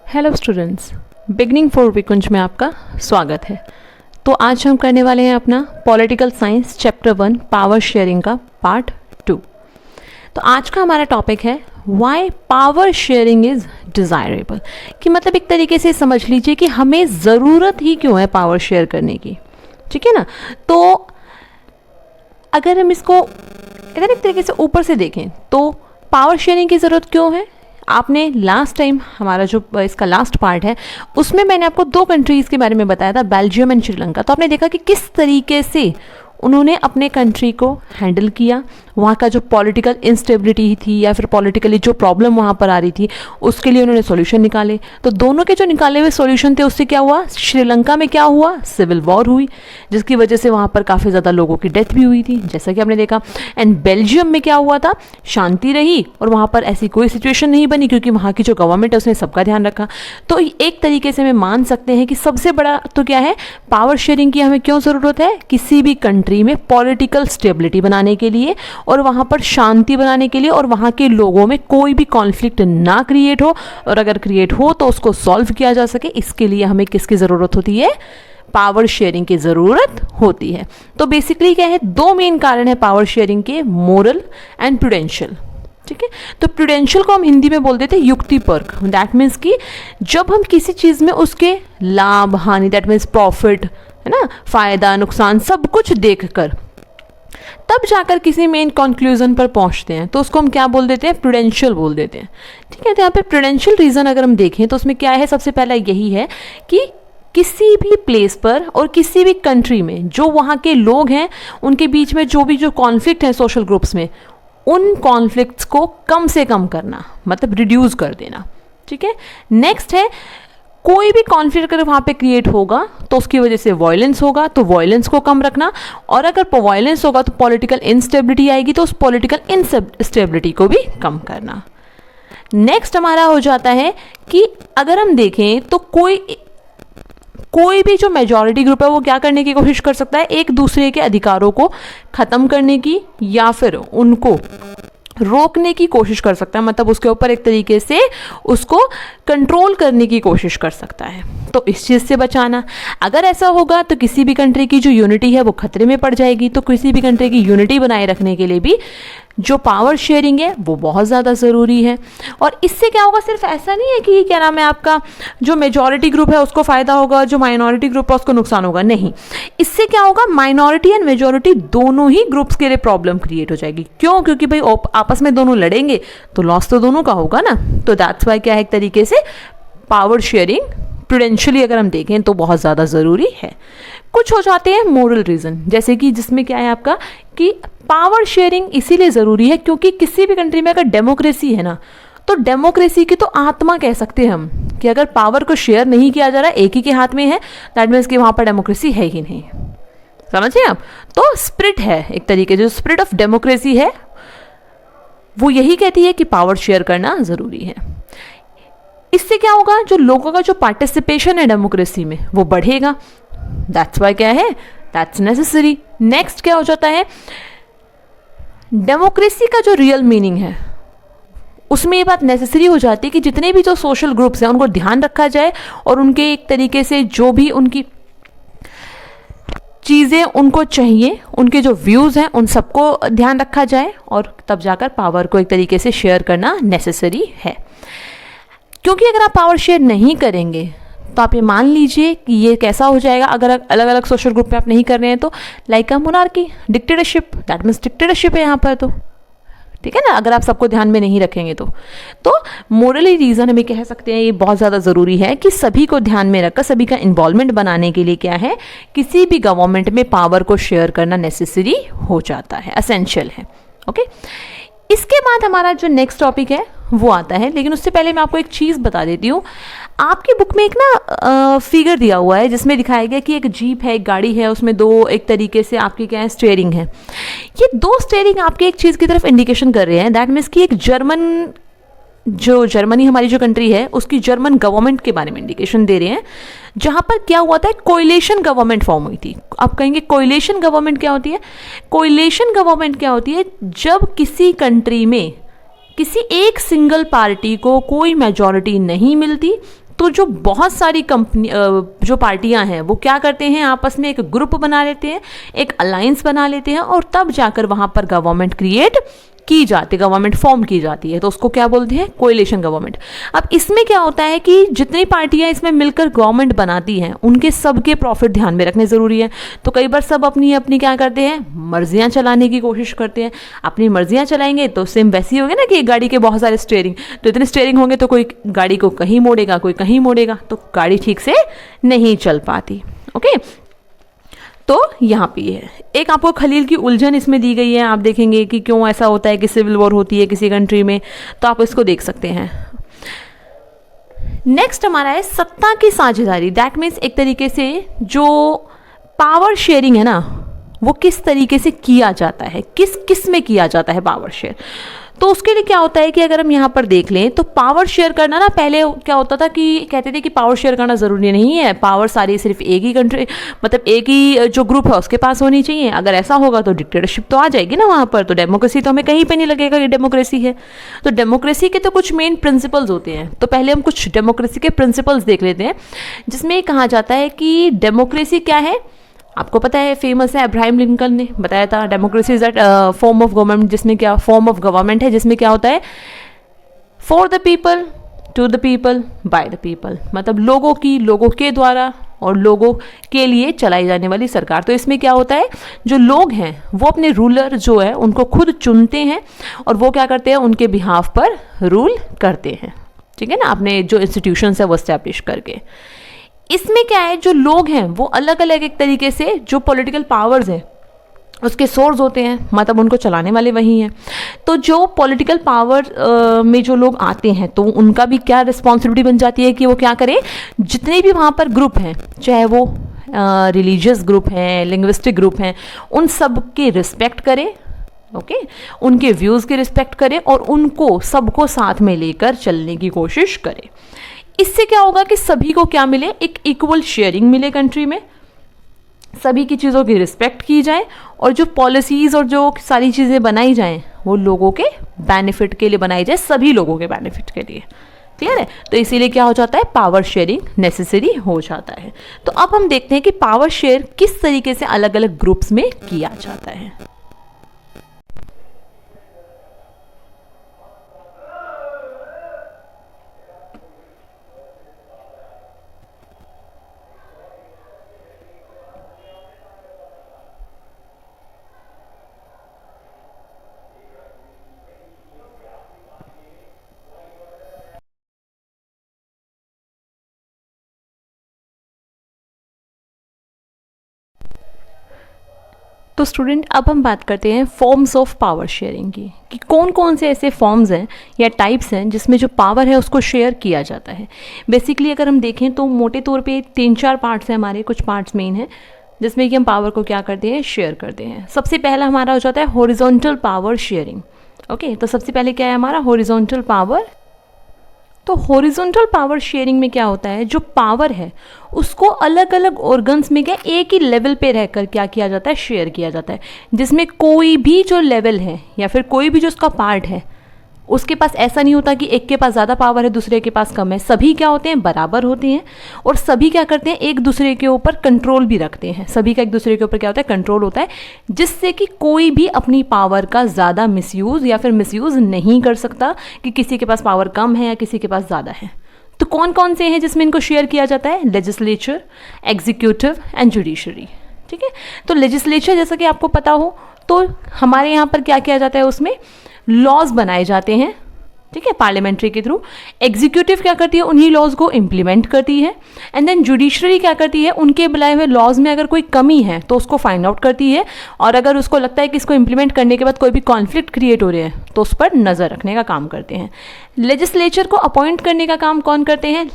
Hello students, beginning for विकुंज में आपका स्वागत है। तो आज हम करने वाले हैं अपना political science chapter 1 power sharing का पार्ट 2। तो आज का हमारा टॉपिक है why power sharing is desirable, कि मतलब एक तरीके से समझ लीजिए कि हमें ज़रूरत ही क्यों है पावर शेयर करने की। ठीक है ना। तो अगर हम इसको इधर एक तरीके से ऊपर से देखें तो पावर शेयरिंग की ज़रूरत क्यों है। आपने लास्ट टाइम हमारा जो इसका लास्ट पार्ट है उसमें मैंने आपको 2 कंट्रीज़ के बारे में बताया था, बेल्जियम एंड श्रीलंका। तो आपने देखा कि किस तरीके से उन्होंने अपने कंट्री को हैंडल किया, वहाँ का जो पॉलिटिकल इंस्टेबिलिटी थी या फिर पॉलिटिकली जो प्रॉब्लम वहाँ पर आ रही थी उसके लिए उन्होंने सॉल्यूशन निकाले। तो दोनों के जो निकाले हुए सॉल्यूशन थे उससे क्या हुआ, श्रीलंका में क्या हुआ, सिविल वॉर हुई, जिसकी वजह से वहाँ पर काफ़ी ज़्यादा लोगों की डेथ भी हुई थी, जैसा कि आपने देखा। एंड बेल्जियम में क्या हुआ था, शांति रही और वहाँ पर ऐसी कोई सिचुएशन नहीं बनी, क्योंकि वहाँ की जो गवर्नमेंट है उसने सबका ध्यान रखा। तो एक तरीके से हमें मान सकते हैं कि सबसे बड़ा तो क्या है, पावर शेयरिंग की हमें क्यों ज़रूरत है, किसी भी कंट्री में पॉलिटिकल स्टेबिलिटी बनाने के लिए और वहाँ पर शांति बनाने के लिए, और वहाँ के लोगों में कोई भी कॉन्फ्लिक्ट ना क्रिएट हो, और अगर क्रिएट हो तो उसको सॉल्व किया जा सके। इसके लिए हमें किसकी ज़रूरत होती है, पावर शेयरिंग की ज़रूरत होती है। तो बेसिकली क्या है, 2 मेन कारण है पावर शेयरिंग के, मोरल एंड प्रूडेंशियल। ठीक है। तो प्रूडेंशियल को हम हिंदी में बोल देते हैं युक्तिपर्क। दैट मीन्स कि जब हम किसी चीज़ में उसके लाभ हानि, दैट मीन्स प्रॉफिट, है ना, फायदा नुकसान सब कुछ देखकर तब जाकर किसी मेन कंक्लूजन पर पहुंचते हैं, तो उसको हम क्या बोल देते हैं, प्रूडेंशियल बोल देते हैं। ठीक है। तो यहाँ पे प्रूडेंशियल रीज़न अगर हम देखें तो उसमें क्या है, सबसे पहला यही है कि किसी भी प्लेस पर और किसी भी कंट्री में जो वहाँ के लोग हैं उनके बीच में जो कॉन्फ्लिक्ट है सोशल ग्रुप्स में, उन कॉन्फ्लिक्ट्स को कम से कम करना, मतलब रिड्यूस कर देना। ठीक है। नेक्स्ट है, कोई भी कॉन्फ्लिक्ट अगर वहाँ पे क्रिएट होगा तो उसकी वजह से वायलेंस होगा, तो वायलेंस को कम रखना, और अगर वायलेंस होगा तो पॉलिटिकल इंस्टेबिलिटी आएगी, तो उस पॉलिटिकल इंस्टेबिलिटी को भी कम करना। नेक्स्ट हमारा हो जाता है कि अगर हम देखें तो कोई भी जो मेजॉरिटी ग्रुप है वो क्या करने की कोशिश कर सकता है, एक दूसरे के अधिकारों को ख़त्म करने की या फिर उनको रोकने की कोशिश कर सकता है, मतलब उसके ऊपर एक तरीके से उसको कंट्रोल करने की कोशिश कर सकता है, तो इस चीज़ से बचाना। अगर ऐसा होगा तो किसी भी कंट्री की जो यूनिटी है वो खतरे में पड़ जाएगी। तो किसी भी कंट्री की यूनिटी बनाए रखने के लिए भी जो पावर शेयरिंग है वो बहुत ज़्यादा ज़रूरी है। और इससे क्या होगा, सिर्फ ऐसा नहीं है कि क्या नाम है आपका, जो मेजॉरिटी ग्रुप है उसको फ़ायदा होगा, जो माइनॉरिटी ग्रुप है उसको नुकसान होगा, नहीं। इससे क्या होगा, माइनॉरिटी एंड मेजॉरिटी दोनों ही ग्रुप्स के लिए प्रॉब्लम क्रिएट हो जाएगी। क्यों, क्योंकि भाई आपस में दोनों लड़ेंगे तो लॉस तो दोनों का होगा ना। तो दैट्स वाई क्या है, एक तरीके से पावर शेयरिंग प्रूडेंशियली अगर हम देखें तो बहुत ज़्यादा ज़रूरी है। कुछ हो जाते हैं मोरल रीज़न, जैसे कि जिसमें क्या है आपका कि पावर शेयरिंग इसीलिए ज़रूरी है क्योंकि किसी भी कंट्री में अगर डेमोक्रेसी है ना, तो डेमोक्रेसी की तो आत्मा कह सकते हैं हम, कि अगर पावर को शेयर नहीं किया जा रहा है, एक ही के हाथ में है, दैट मीन्स कि वहाँ पर डेमोक्रेसी है ही नहीं। समझिए आप। तो स्पिरिट है एक तरीके से, जो स्पिरिट ऑफ डेमोक्रेसी है वो यही कहती है कि पावर शेयर करना ज़रूरी है। इससे क्या होगा, जो लोगों का जो पार्टिसिपेशन है डेमोक्रेसी में वो बढ़ेगा। दैट्स वाई क्या है, दैट्स नेसेसरी। नेक्स्ट क्या हो जाता है, डेमोक्रेसी का जो रियल मीनिंग है उसमें ये बात नेसेसरी हो जाती है कि जितने भी जो सोशल ग्रुप्स हैं उनको ध्यान रखा जाए, और उनके एक तरीके से जो भी उनकी चीज़ें उनको चाहिए, उनके जो व्यूज़ हैं उन सबको ध्यान रखा जाए, और तब जाकर पावर को एक तरीके से शेयर करना नेसेसरी है। क्योंकि अगर आप पावर शेयर नहीं करेंगे तो आप ये मान लीजिए कि ये कैसा हो जाएगा, अगर अलग अलग सोशल ग्रुप पे आप नहीं कर रहे हैं तो like a monarchy, dictatorship, that means dictatorship है यहाँ पर। तो ठीक है ना, अगर आप सबको ध्यान में नहीं रखेंगे तो मोरली रीज़न हमें कह सकते हैं ये बहुत ज़्यादा ज़रूरी है कि सभी को ध्यान में रखकर सभी का इन्वॉल्वमेंट बनाने के लिए क्या है, किसी भी गवर्नमेंट में पावर को शेयर करना नेसेसरी हो जाता है, असेंशियल है। ओके। इसके बाद हमारा जो नेक्स्ट टॉपिक है वो आता है, लेकिन उससे पहले मैं आपको एक चीज़ बता देती हूँ। आपकी बुक में एक ना फिगर दिया हुआ है जिसमें दिखाया गया कि एक जीप है, एक गाड़ी है, उसमें 2 एक तरीके से आपके क्या है, स्टीयरिंग है। ये 2 स्टीयरिंग आपके एक चीज़ की तरफ इंडिकेशन कर रहे हैं, दैट मीन्स कि एक जर्मनी हमारी जो कंट्री है उसकी जर्मन गवर्नमेंट के बारे में इंडिकेशन दे रहे हैं, जहाँ पर क्या हुआ था, कोएलिशन गवर्नमेंट फॉर्म हुई थी। आप कहेंगे कोएलिशन गवर्नमेंट क्या होती है? कोएलिशन गवर्नमेंट क्या होती है, जब किसी कंट्री में किसी एक सिंगल पार्टी को कोई मेजॉरिटी नहीं मिलती तो जो बहुत सारी कंपनी जो पार्टियां हैं वो क्या करते हैं, आपस में एक ग्रुप बना लेते हैं, एक अलायंस बना लेते हैं, और तब जाकर वहां पर गवर्नमेंट क्रिएट की जाती है, गवर्नमेंट फॉर्म की जाती है। तो उसको क्या बोलते हैं, कोएलिशन गवर्नमेंट। अब इसमें क्या होता है कि जितनी पार्टियां इसमें मिलकर गवर्नमेंट बनाती हैं उनके सबके प्रॉफिट ध्यान में रखने जरूरी है। तो कई बार सब अपनी अपनी क्या करते हैं, मर्जियां चलाने की कोशिश करते हैं। अपनी मर्जियां चलाएंगे तो सेम वैसे ही होगा ना कि एक गाड़ी के बहुत सारे स्टीयरिंग, तो इतने स्टीयरिंग होंगे तो कोई गाड़ी को कहीं मोड़ेगा, कोई कहीं मोड़ेगा, तो गाड़ी ठीक से नहीं चल पाती। ओके, तो यहाँ पे है एक आपको खलील की उलझन इसमें दी गई है। आप देखेंगे कि क्यों ऐसा होता है कि सिविल वॉर होती है किसी कंट्री में, तो आप इसको देख सकते हैं। नेक्स्ट हमारा है सत्ता की साझेदारी। दैट मीन्स एक तरीके से जो पावर शेयरिंग है ना, वो किस तरीके से किया जाता है, किस किस में किया जाता है पावर शेयर। तो उसके लिए क्या होता है कि अगर हम यहाँ पर देख लें तो पावर शेयर करना ना, पहले क्या होता था कि कहते थे कि पावर शेयर करना ज़रूरी नहीं है, पावर सारी सिर्फ एक ही कंट्री, मतलब एक ही जो ग्रुप है उसके पास होनी चाहिए। अगर ऐसा होगा तो डिक्टेटरशिप तो आ जाएगी ना वहाँ पर, तो डेमोक्रेसी तो हमें कहीं पे नहीं लगेगा कि डेमोक्रेसी है। तो डेमोक्रेसी के तो कुछ मेन प्रिंसिपल्स होते हैं, तो पहले हम कुछ डेमोक्रेसी के प्रिंसिपल्स देख लेते हैं, जिसमें कहा जाता है कि डेमोक्रेसी क्या है। आपको पता है, फेमस है, अब्राहम लिंकन ने बताया था, democracy is that form of government, जिसमें क्या फॉर्म ऑफ गवर्नमेंट है, जिसमें क्या होता है, for the people, to the people, by the people, मतलब लोगों की, लोगों के द्वारा और लोगों के लिए चलाई जाने वाली सरकार। तो इसमें क्या होता है, जो लोग हैं वो अपने रूलर जो है उनको खुद चुनते हैं और वो क्या करते हैं, उनके बिहाफ पर रूल करते हैं। ठीक है ना, अपने जो इंस्टीट्यूशंस है वो एस्टैब्लिश करके। इसमें क्या है, जो लोग हैं वो अलग अलग एक तरीके से जो पॉलिटिकल पावर्स हैं उसके सोर्स होते हैं, मतलब उनको चलाने वाले वही हैं। तो जो पॉलिटिकल पावर में जो लोग आते हैं तो उनका भी क्या रिस्पॉन्सिबिलिटी बन जाती है कि वो क्या करें, जितने भी वहाँ पर ग्रुप हैं, चाहे वो रिलीजियस ग्रुप हैं, लिंग्विस्टिक ग्रुप हैं, उन सब की रिस्पेक्ट करें। ओके, उनके व्यूज़ की रिस्पेक्ट करें और उनको सबको साथ में लेकर चलने की कोशिश करें। इससे क्या होगा कि सभी को क्या मिले, एक इक्वल शेयरिंग मिले कंट्री में, सभी की चीज़ों की रिस्पेक्ट की जाए और जो पॉलिसीज़ और जो सारी चीज़ें बनाई जाएं वो लोगों के बेनिफिट के लिए बनाई जाए, सभी लोगों के बेनिफिट के लिए। क्लियर है, तो इसीलिए क्या हो जाता है, पावर शेयरिंग नेसेसरी हो जाता है। तो अब हम देखते हैं कि पावर शेयर किस तरीके से अलग अलग ग्रुप्स में किया जाता है। तो स्टूडेंट, अब हम बात करते हैं फॉर्म्स ऑफ पावर शेयरिंग की, कि कौन कौन से ऐसे फॉर्म्स हैं या टाइप्स हैं जिसमें जो पावर है उसको शेयर किया जाता है। बेसिकली अगर हम देखें तो मोटे तौर पे 3-4 पार्ट्स हैं हमारे, कुछ पार्ट्स मेन हैं जिसमें कि हम पावर को क्या करते हैं, शेयर करते हैं। सबसे पहला हमारा हो जाता है हॉरिजॉन्टल पावर शेयरिंग। ओके, तो सबसे पहले क्या है हमारा, हॉरिजॉन्टल पावर। तो हॉरिजॉन्टल पावर शेयरिंग में क्या होता है, जो पावर है उसको अलग अलग ऑर्गन्स में क्या एक ही लेवल पे रहकर क्या किया जाता है, शेयर किया जाता है, जिसमें कोई भी जो लेवल है या फिर कोई भी जो उसका पार्ट है उसके पास ऐसा नहीं होता कि एक के पास ज़्यादा पावर है दूसरे के पास कम है। सभी क्या होते हैं, बराबर होते हैं और सभी क्या करते हैं, एक दूसरे के ऊपर कंट्रोल भी रखते हैं। सभी का एक दूसरे के ऊपर क्या होता है, कंट्रोल होता है, जिससे कि कोई भी अपनी पावर का ज़्यादा मिसयूज़ या फिर मिसयूज़ नहीं कर सकता कि किसी के पास पावर कम है या किसी के पास ज़्यादा है। तो कौन कौन से हैं जिसमें इनको शेयर किया जाता है, लेजिस्लेचर, एग्जीक्यूटिव एंड जुडिशरी। ठीक है, तो लेजिस्लेचर जैसा कि आपको पता हो तो हमारे यहाँ पर क्या किया जाता है, उसमें लॉज बनाए जाते हैं। ठीक है, पार्लियामेंट्री के थ्रू। एग्जीक्यूटिव क्या करती है, उन्हीं लॉज को इम्प्लीमेंट करती है। एंड देन जुडिशरी क्या करती है, उनके बुलाए हुए लॉज में अगर कोई कमी है तो उसको फाइंड आउट करती है, और अगर उसको लगता है कि इसको इम्प्लीमेंट करने के बाद कोई भी कॉन्फ्लिक्ट क्रिएट हो रहे हैं तो उस पर नज़र रखने का काम करते हैं। लेजिस्लेचर को अपॉइंट करने का काम कौन करते हैं,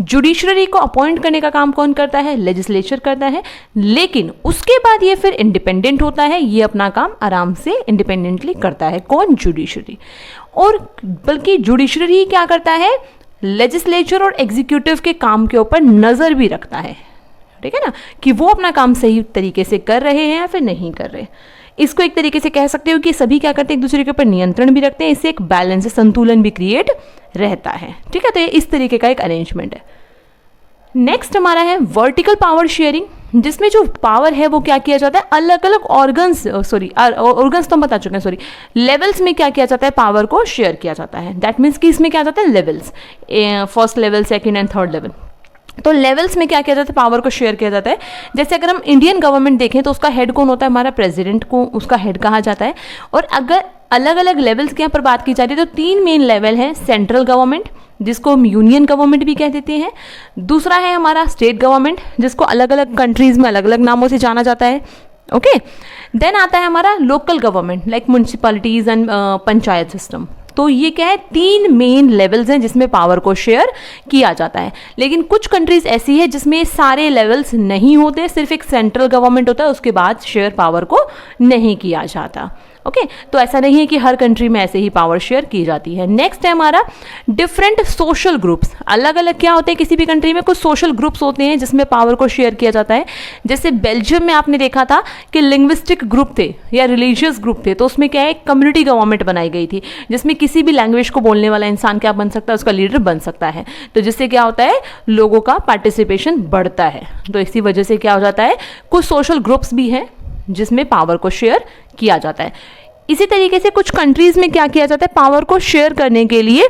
जुडिशरी को अपॉइंट करने का काम कौन करता है, लेजिस्लेचर करता है। लेकिन उसके बाद ये फिर इंडिपेंडेंट होता है, ये अपना काम आराम से इंडिपेंडेंटली करता है। कौन, जुडिशरी। और बल्कि जुडिशरी क्या करता है, लेजिस्लेचर और एग्जीक्यूटिव के काम के ऊपर नज़र भी रखता है। ठीक है ना, कि वो अपना काम सही तरीके से कर रहे हैं या फिर नहीं कर रहे। इसको एक तरीके से कह सकते हो कि सभी क्या करते हैं, एक दूसरे के ऊपर नियंत्रण भी रखते हैं, इससे एक बैलेंस, संतुलन भी क्रिएट रहता है। ठीक है, तो ये इस तरीके का एक अरेंजमेंट है। नेक्स्ट हमारा है वर्टिकल पावर शेयरिंग, जिसमें जो पावर है वो क्या किया जाता है, अलग अलग ऑर्गन्स तो हम बता चुके हैं, लेवल्स में क्या किया जाता है, पावर को शेयर किया जाता है। दैट मीन्स कि इसमें क्या जाता है, levels, first level, second and third level. तो लेवल्स में क्या किया जाता है, पावर को शेयर किया जाता है। जैसे अगर हम इंडियन गवर्नमेंट देखें तो उसका हेड कौन होता है, हमारा प्रेसिडेंट को उसका हेड कहा जाता है। और अगर अलग अलग लेवल्स के यहाँ पर बात की जा रही है तो 3 मेन लेवल है, सेंट्रल गवर्नमेंट जिसको हम यूनियन गवर्नमेंट भी कह देते हैं, दूसरा है हमारा स्टेट गवर्नमेंट जिसको अलग अलग कंट्रीज में अलग अलग नामों से जाना जाता है। ओके, देन आता है हमारा local government like municipalities and panchayat system. तो ये क्या है, 3 मेन लेवल्स हैं जिसमें पावर को शेयर किया जाता है। लेकिन कुछ कंट्रीज ऐसी है जिसमें सारे लेवल्स नहीं होते, सिर्फ एक सेंट्रल गवर्नमेंट होता है, उसके बाद शेयर पावर को नहीं किया जाता। ओके, तो ऐसा नहीं है कि हर कंट्री में ऐसे ही पावर शेयर की जाती है। नेक्स्ट है हमारा डिफरेंट सोशल ग्रुप्स। अलग अलग क्या होते हैं, किसी भी कंट्री में कुछ सोशल ग्रुप्स होते हैं जिसमें पावर को शेयर किया जाता है। जैसे बेल्जियम में आपने देखा था कि लिंग्विस्टिक ग्रुप थे या रिलीजियस ग्रुप थे, तो उसमें क्या है, कम्युनिटी गवर्नमेंट बनाई गई थी जिसमें किसी भी लैंग्वेज को बोलने वाला इंसान क्या बन सकता है, उसका लीडर बन सकता है। तो जिससे क्या होता है, लोगों का पार्टिसिपेशन बढ़ता है। तो इसी वजह से क्या हो जाता है, कुछ सोशल ग्रुप्स भी हैं जिसमें पावर को शेयर किया जाता है। इसी तरीके से कुछ कंट्रीज में क्या किया जाता है, पावर को शेयर करने के लिए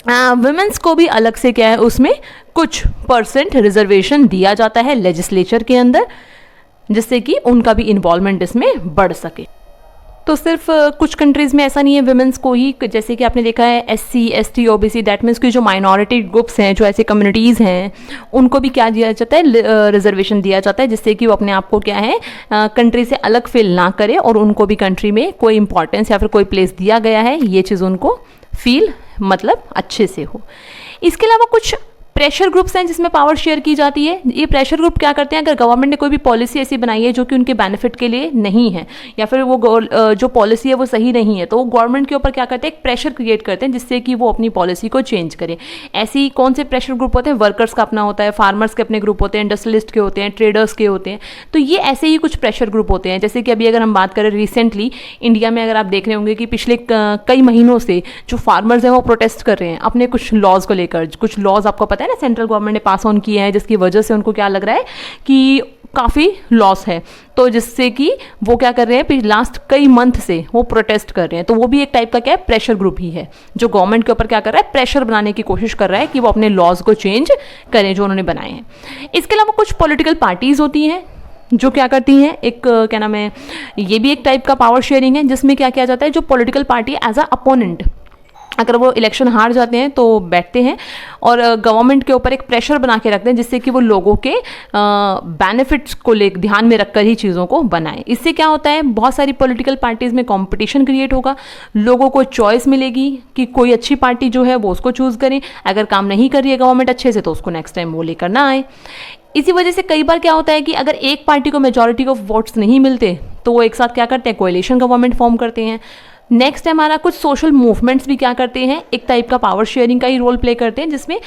वुमेन्स को भी अलग से क्या है, उसमें कुछ % रिजर्वेशन दिया जाता है लेजिस्लेचर के अंदर, जिससे कि उनका भी इन्वॉल्वमेंट इसमें बढ़ सके। तो सिर्फ कुछ कंट्रीज़ में ऐसा नहीं है विमेंस को ही, जैसे कि आपने देखा है SC ST OBC, that means की जो माइनॉरिटी ग्रुप्स हैं, जो ऐसे कम्युनिटीज़ हैं, उनको भी क्या दिया जाता है, रिजर्वेशन दिया जाता है, जिससे कि वो अपने आप को क्या है, कंट्री से अलग फील ना करे और उनको भी कंट्री में कोई इंपॉर्टेंस या फिर कोई प्लेस दिया गया है, ये चीज़ उनको फील मतलब अच्छे से हो। इसके अलावा कुछ प्रेशर ग्रुप्स हैं जिसमें पावर शेयर की जाती है। ये प्रेशर ग्रुप क्या करते हैं, अगर गवर्नमेंट ने कोई भी पॉलिसी ऐसी बनाई है जो कि उनके बेनिफिट के लिए नहीं है, या फिर वो जो पॉलिसी है वो सही नहीं है, तो वो गवर्नमेंट के ऊपर क्या करते हैं, एक प्रेशर क्रिएट करते हैं जिससे कि वो अपनी पॉलिसी को चेंज करे। ऐसी कौन से प्रेशर ग्रुप होते हैं, वर्कर्स का अपना होता है, फार्मर्स के अपने ग्रुप होते हैं, इंडस्ट्रियलिस्ट के होते हैं, ट्रेडर्स के होते हैं। तो ये ऐसे ही कुछ प्रेशर ग्रुप होते हैं। जैसे कि अभी अगर हम बात करें रिसेंटली इंडिया में, अगर आप देख रहे होंगे कि पिछले कई महीनों से जो फार्मर्स हैं वो प्रोटेस्ट कर रहे हैं अपने कुछ लॉज को लेकर। कुछ लॉज आपको पता है ना, सेंट्रल गवर्नमेंट ने पास ऑन किए हैं, जिसकी वजह से उनको क्या लग रहा है कि काफ़ी लॉस है, तो जिससे कि वो क्या कर रहे हैं, लास्ट कई मंथ से वो प्रोटेस्ट कर रहे हैं। तो वो भी एक टाइप का क्या है, प्रेशर ग्रुप ही है, जो गवर्नमेंट के ऊपर क्या कर रहा है, प्रेशर बनाने की कोशिश कर रहा है कि वो अपने लॉज को चेंज करें जो उन्होंने बनाए हैं। इसके अलावा कुछ पॉलिटिकल पार्टीज होती हैं जो क्या करती हैं, एक क्या नाम है, ये भी एक टाइप का पावर शेयरिंग है, जिसमें क्या किया जाता है, जो political party as a opponent अगर वो इलेक्शन हार जाते हैं तो बैठते हैं और गवर्नमेंट के ऊपर एक प्रेशर बना के रखते हैं, जिससे कि वो लोगों के बेनिफिट्स को ले ध्यान में रखकर ही चीज़ों को बनाएं। इससे क्या होता है, बहुत सारी पॉलिटिकल पार्टीज़ में कंपटीशन क्रिएट होगा, लोगों को चॉइस मिलेगी कि कोई अच्छी पार्टी जो है वो उसको चूज़ करें। अगर काम नहीं कर रही है गवर्नमेंट अच्छे से तो उसको नेक्स्ट टाइम वो लेकर ना आए। इसी वजह से कई बार क्या होता है कि अगर एक पार्टी को मेजॉरिटी ऑफ वोट्स नहीं मिलते तो वो एक साथ क्या करते हैं, कोएलिशन गवर्नमेंट फॉर्म करते हैं। नेक्स्ट है हमारा कुछ सोशल मूवमेंट्स भी क्या करते हैं, एक टाइप का पावर शेयरिंग का ही रोल प्ले करते हैं, जिसमें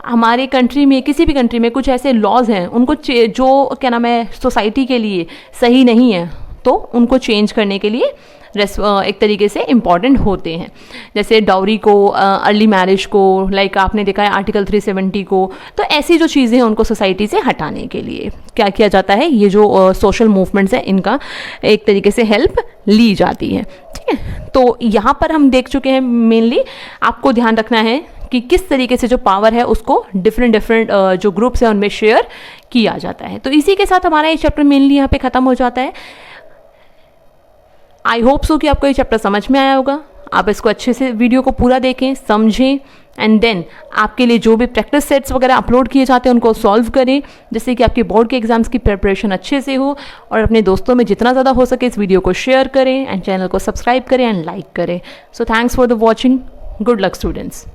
हमारे कंट्री में, किसी भी कंट्री में कुछ ऐसे लॉज हैं उनको जो क्या नाम है सोसाइटी के लिए सही नहीं है, तो उनको चेंज करने के लिए एक तरीके से इम्पॉर्टेंट होते हैं। जैसे डाउरी को, अर्ली मैरिज को, लाइक आपने देखा है आर्टिकल 370 को। तो ऐसी जो चीज़ें हैं उनको सोसाइटी से हटाने के लिए क्या किया जाता है, ये जो सोशल मूवमेंट्स हैं इनका एक तरीके से हेल्प ली जाती है। ठीक है, तो यहाँ पर हम देख चुके हैं, मेनली आपको ध्यान रखना है कि किस तरीके से जो पावर है उसको डिफरेंट जो ग्रुप्स हैं उनमें शेयर किया जाता है। तो इसी के साथ हमारा ये चैप्टर मेनली यहाँ पे ख़त्म हो जाता है। आई होप सो कि आपको ये चैप्टर समझ में आया होगा। आप इसको अच्छे से वीडियो को पूरा देखें, समझें, एंड देन आपके लिए जो भी प्रैक्टिस सेट्स वगैरह अपलोड किए जाते हैं उनको सॉल्व करें, जिससे कि आपके बोर्ड के एग्जाम्स की प्रिपरेशन अच्छे से हो। और अपने दोस्तों में जितना ज़्यादा हो सके इस वीडियो को शेयर करें एंड चैनल को सब्सक्राइब करें एंड लाइक करें। So thanks for the watching. Good luck students.